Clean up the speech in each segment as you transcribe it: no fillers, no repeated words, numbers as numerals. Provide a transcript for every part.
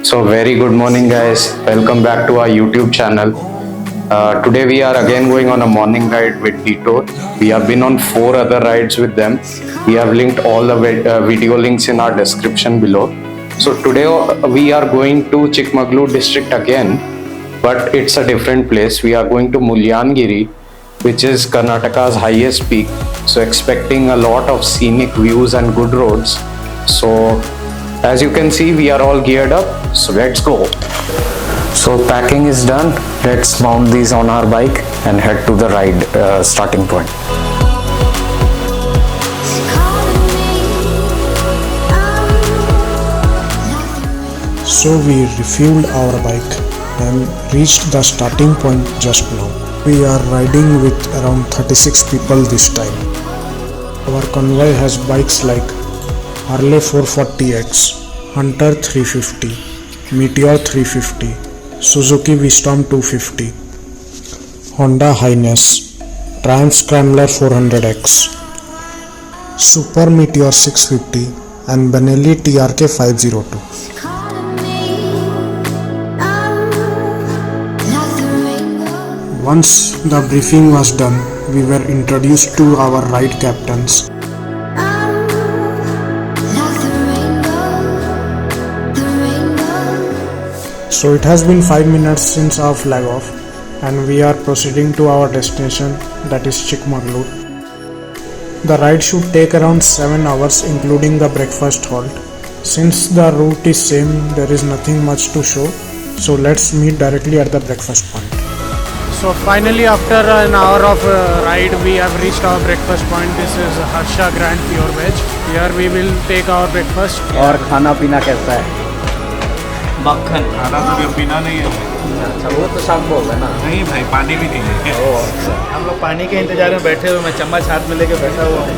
So very good morning guys, welcome back to our YouTube channel. Today we are again going on a morning ride with Detour. We have been on 4 other rides with them. We have linked all the video links in our description below. So today we are going to Chikmagalur district again, but it's a different place. We are going to Mullayanagiri, which is Karnataka's highest peak. So expecting a lot of scenic views and good roads. So as you can see, we are all geared up, so let's go. So packing is done. Let's mount these on our bike and head to the ride starting point. So we refueled our bike and reached the starting point just now. We are riding with around 36 people this time. Our convoy has bikes like Harley 440X, Hunter 350, Meteor 350, Suzuki Wisdom 250, Honda Highness, Triumph Scrambler 400X, Super Meteor 650 and Benelli TRK 502. Once the briefing was done, we were introduced to our ride captains. So it has been 5 minutes since our flag off and we are proceeding to our destination, that is Chikmagalur. The ride should take around 7 hours including the breakfast halt. Since the route is same, there is nothing much to show, so let's meet directly at the breakfast point. So finally after an hour of ride we have reached our breakfast point. This is Harsha Grand Pure Veg. Here we will take our breakfast. और खाना पीना कैसा है? मक्खन खाना तो जब पीना नहीं है। अच्छा वो तो सब बोल रहे ना। नहीं भाई पानी भी नहीं है। हम लोग पानी के इंतजार में बैठे हुए, मैं चम्मच हाथ में लेके बैठा हुआ हूँ।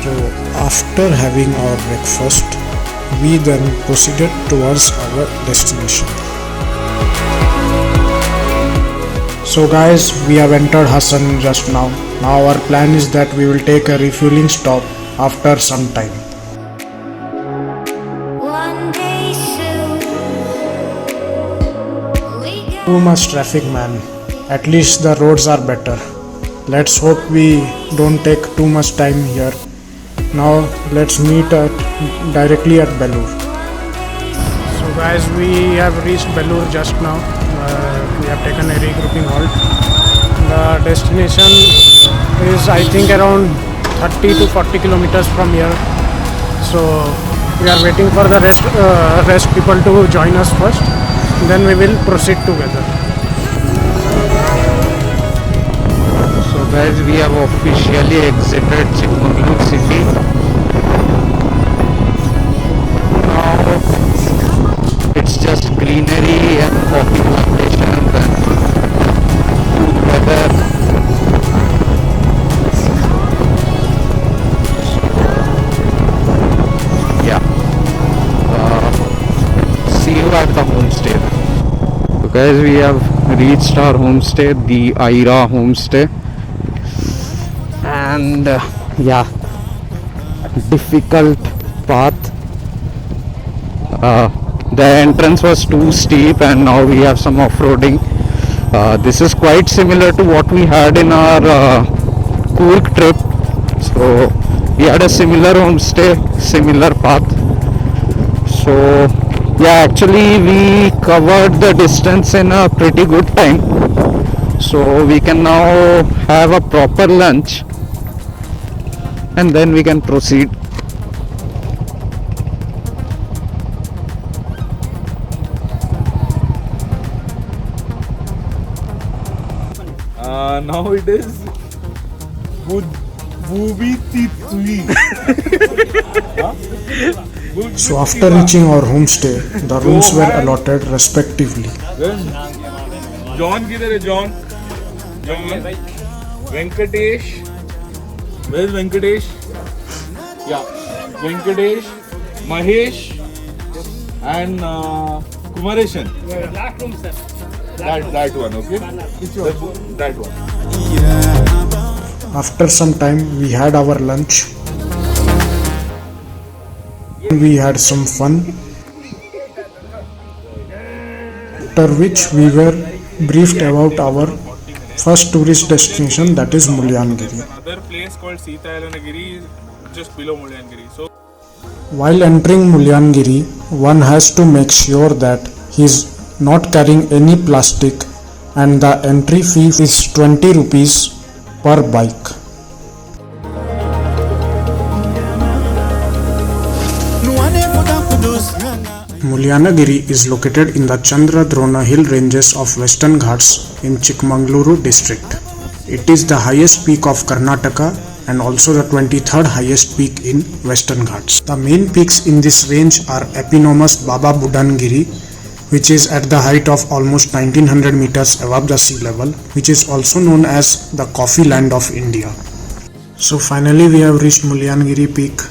So after having our breakfast, we then proceeded towards our destination. So guys, we have entered Hassan just now. Now our plan is that we will take a refueling stop after some time. Too much traffic, man. At least the roads are better. Let's hope we don't take too much time here. Now let's meet directly at Bangalore. So guys, we have reached Bangalore just now. We have taken a regrouping halt. The destination is I think around 30 to 40 kilometers from here. So we are waiting for the rest people to join us first. Then we will proceed together. So guys, we have officially exited Chikmagalur city. Now it's just greenery and coffee plantations and good weather. Yeah. See you at the homestay. So guys, we have reached our homestay, the Aira homestay, and yeah, difficult path. The entrance was too steep and now we have some off-roading. This is quite similar to what we had in our Coorg trip. So we had a similar homestay, similar path. So yeah, actually we covered the distance in a pretty good time. So we can now have a proper lunch and then we can proceed. Now it is So after reaching our homestay, the rooms were allotted respectively. John किधर है John? John. Venkatesh. Where is Venkatesh? Yeah. Venkatesh, Mahesh, and Kumareshan. Black room, sir. That one, okay? That one. After some time, we had our lunch. We had some fun. after which we were briefed about our first tourist destination, that is Mullayanagiri. Another place called Mullayanagiri is just below Mullayanagiri. So While entering Mullayanagiri, one has to make sure that he is not carrying any plastic, and the entry fee is 20 rupees per bike. Mullayanagiri is located in the Chandradrona hill ranges of Western Ghats in Chikmagalur district. It is the highest peak of Karnataka and also the 23rd highest peak in Western Ghats. The main peaks in this range are eponymous Baba Budangiri, which is at the height of almost 1900 meters above the sea level, which is also known as the coffee land of India. So finally we have reached Mullayanagiri peak,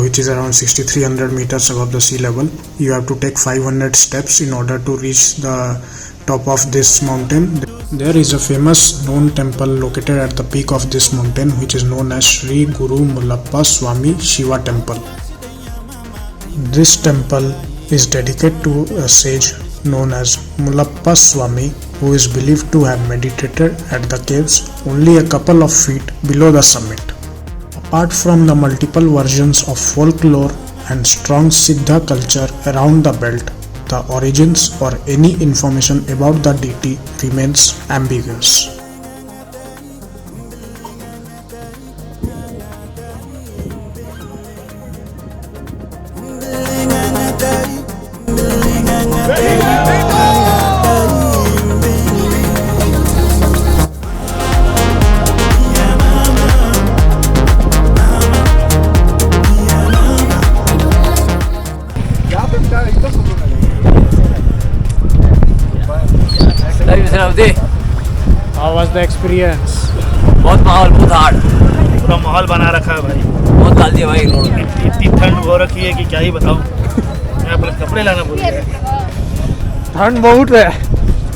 which is around 6300 meters above the sea level. You have to take 500 steps in order to reach the top of this mountain. There is a famous known temple located at the peak of this mountain, which is known as Sri Guru Mullappa Swami Shiva Temple. This temple is dedicated to a sage known as Mullappa Swami, who is believed to have meditated at the caves only a couple of feet below the summit. Apart from the multiple versions of folklore and strong Siddha culture around the belt, the origins or any information about the deity remains ambiguous. How was the experience? बहुत माहौल बहुत hard पूरा माहौल बना रखा है भाई। बहुत डाल दिया भाई रोड में। इतनी ठंड हो रखी है कि क्या ही बताऊं। मैं अपने कपड़े लाना भूल गया। ठंड बहुत है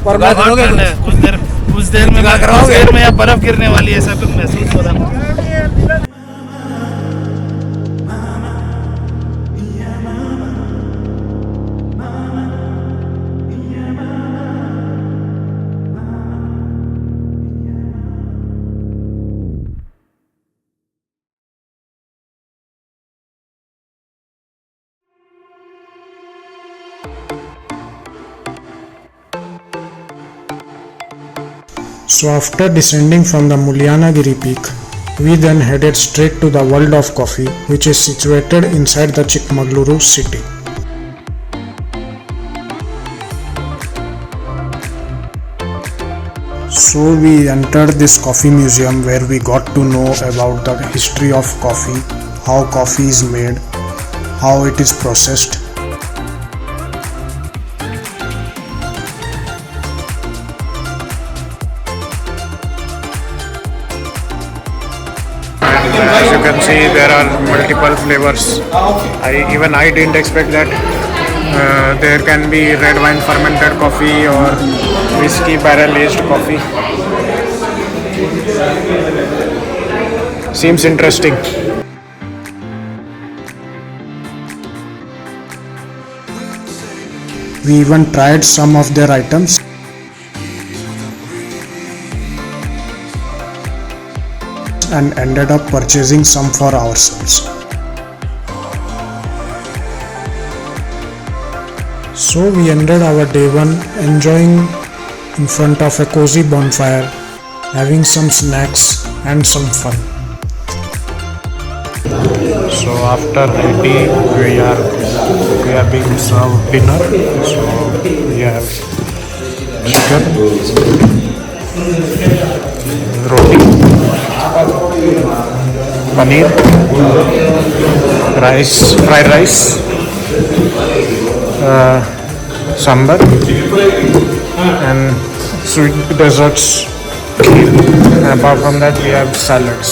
पर क्या करोगे ठंड है। कुछ देर में यहाँ बर्फ गिरने वाली है, ऐसा कुछ महसूस हो रहा है। So after descending from the Mullayanagiri peak, we then headed straight to the world of coffee, which is situated inside the Chikmagalur city. So we entered this coffee museum where we got to know about the history of coffee, how coffee is made, how it is processed. As you can see, there are multiple flavors. Even I didn't expect that there can be red wine fermented coffee or whiskey barrel aged coffee. Seems interesting. We even tried some of their items. And ended up purchasing some for ourselves. So we ended our day one enjoying in front of a cozy bonfire, having some snacks and some fun. So after eating, we are being served dinner. So we have chicken, roti, paneer, rice, fried rice, sambar, and sweet desserts. Apart from that, we have salads.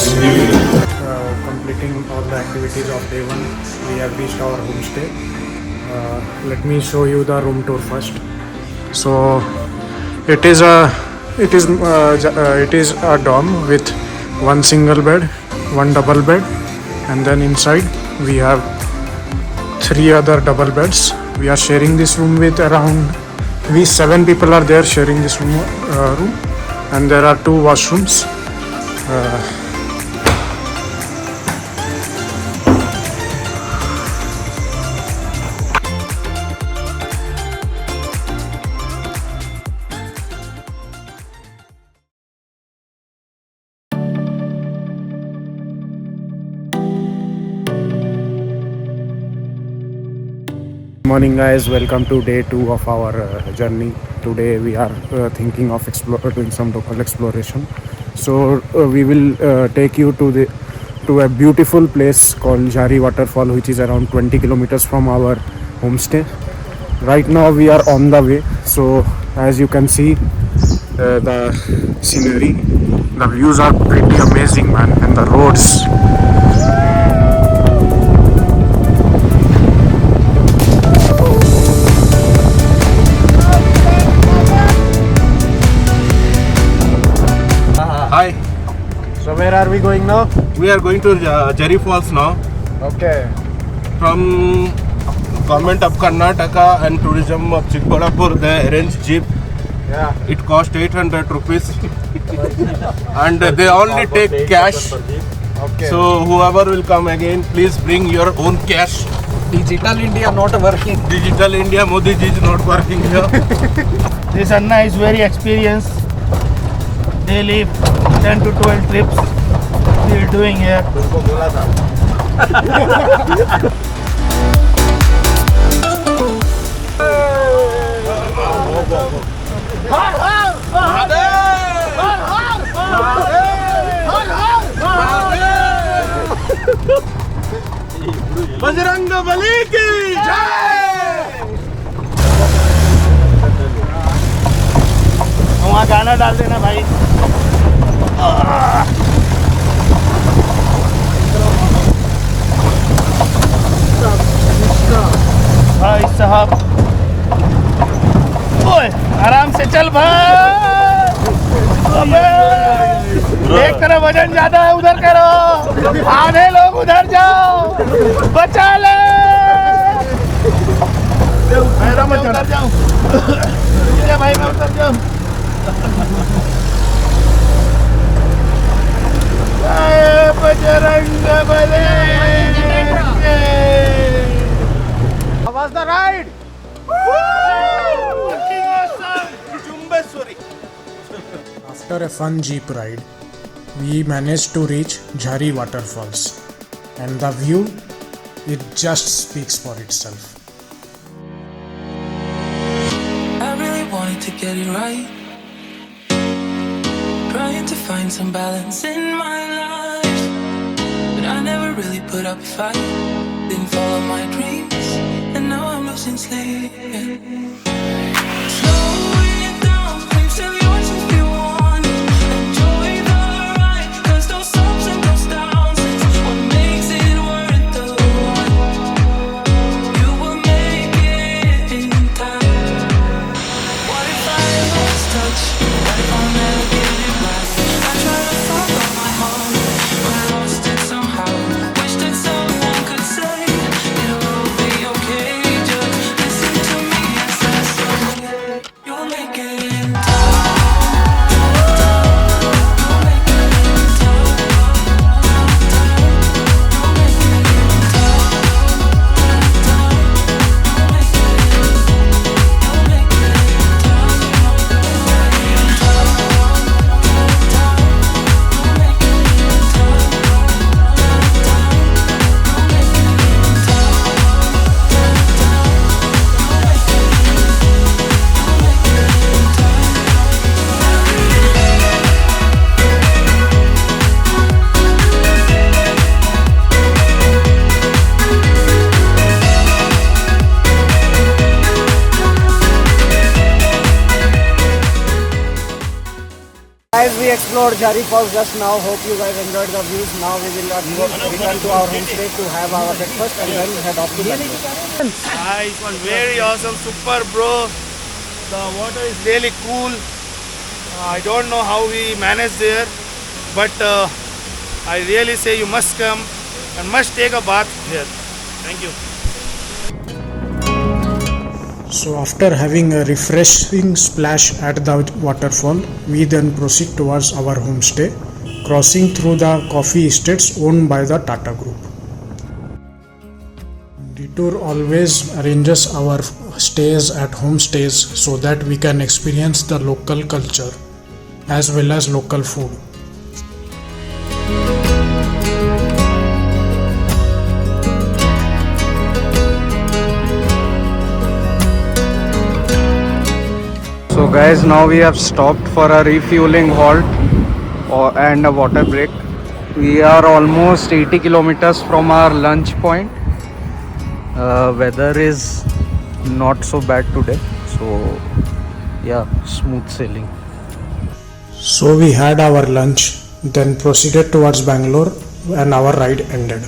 Completing all the activities of day one, we have reached our homestay. Let me show you the room tour first. So it is a dorm with one single bed, one double bed, and then inside we have 3 other double beds. We are sharing this room with around We 7 people are there sharing this room, and there are 2 washrooms. Morning guys, welcome to day 2 of our journey. Today we are thinking of doing some local exploration. So we will take you to a beautiful place called Jhari Waterfall, which is around 20 kilometers from our homestay. Right now we are on the way. So as you can see, the scenery, the views are pretty amazing, man, and the roads. Hi, So where are we going now? we are going to Jhari Falls now. Okay. From government of Karnataka and tourism of Chikmagalur, they arranged jeep. Yeah. It cost 800 rupees and they only take cash. Okay. So whoever will come again, please bring your own cash. Digital India not working. Digital India, Modi ji is not working here. This Anna is very experienced. Daily 10 to 12 trips we are doing here. Bajrang Bali की जय। वहाँ गाना डाल देना भाई। भाई साहब, ओए आराम से चल भाई। अबे एक तरफ वजन ज्यादा है, उधर करो, आधे लोग उधर जाओ, बचा ले। मैं उतर जाऊं, भाई मैं उतर जाऊं। जय Bajrang Bali. How was the ride? Fucking awesome! Chumbeswari. After a fun jeep ride, we managed to reach Jhari Waterfalls, and the view, it just speaks for itself. I really wanted to get it right, trying to find some balance in my life, but I never really put up a fight, didn't follow my dreams, and now I'm losing sleep. Slow it down, please tell yours if you want it. Enjoy the ride, 'cause those ups and those downs is what makes it worth the ride. You will make it in time. What if I lost touch? What if I'll never get it right? I try to follow my heart, but I lost it somehow. Wish that someone could say it'll all be okay. Just listen to me as I say you'll make it in time. You'll make it in time. You'll make it in time. You'll make it in. You'll make Guys, we explored Jhari Falls just now. Hope you guys enjoyed the views. Now we will return to our homestay to have our breakfast and then head off to Bangalore. It was very awesome, super bro. The water is really cool. I don't know how we managed there, but I really say you must come and must take a bath here. Thank you. So after having a refreshing splash at the waterfall, we then proceed towards our homestay, crossing through the coffee estates owned by the Tata Group. Detour always arranges our stays at homestays so that we can experience the local culture as well as local food. So guys, now we have stopped for a refueling halt and a water break. We are almost 80 kilometers from our lunch point. Weather is not so bad today, so yeah, smooth sailing. So we had our lunch, then proceeded towards Bangalore and our ride ended.